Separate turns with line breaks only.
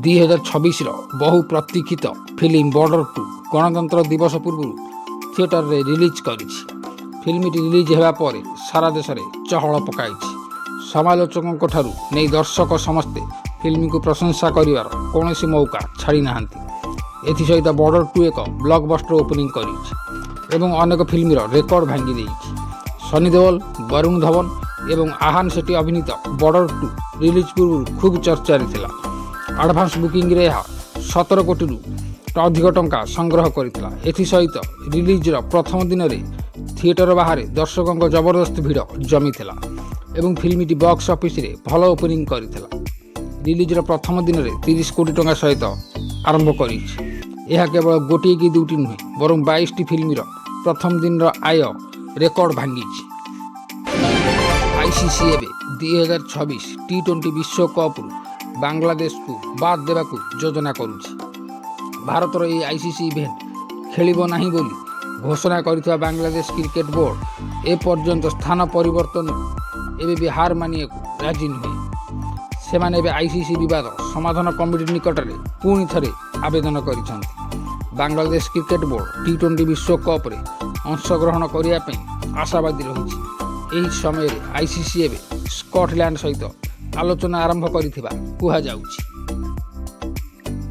2026 बहु प्रतीक्षित film border 2 गणतंत्र दिवस पूर्व थिएटर रे रिलीज करिछि। फिल्मटी रिलीज हेबा परे सारा देश में चहल पकाई। समालोचकों ठारू नहीं दर्शक समस्ते फिल्म को प्रशंसा करिवार कौनसी मौका छाड़ी नाहांती। एथिसहित बॉर्डर 2 एक ब्लॉकबस्टर ओपनिंग करिछि एवं अनेक फिल्म रेकर्ड भांगी देइछि। सनी देओल, वरुण धवन एवं आहान शेट्टी अभिनीत बॉर्डर 2 रिलीज पूर्व खूब चर्चा थिला। एडभांस बुकिंग रे 17 कोटी अधिक टंका संग्रह करथिला। एथिसहित रिलीज प्रथम दिन रे थिएटर बाहर दर्शकों जबरदस्त भीड़ जमी थिला एवं फिल्मटी बॉक्स ऑफिस रे भल ओपनिंग करथिला। रिलीज प्रथम दिन रे 30 कोटी टंका सहित आरंभ करिछि। यह केवल गोटे कि दुटी नुहे बरं 22टी फिल्म प्रथम दिन आय रेकर्ड भांगी। आईसीसी एवं 2026 T20 विश्वकप बांग्लादेश को बाद देवा योजना करुछि। भारतर यह आईसीसी इवेंट खेलिब नाही बोली घोषणा करिଥିବା बांग्लादेश क्रिकेट बोर्ड एपर्यंत स्थान परिवर्तन एवं भी हार मानिया राजी नुहे। सेमाने आईसीसी विवाद समाधान कमिटी निकट में पुणी थे आवेदन कर बांग्लादेश क्रिकेट बोर्ड T20 विश्वकप अंशग्रहण करने आशावादी रही। समय आईसीसी एवं स्कॉटलैंड सहित आलोचना आरंभ कर।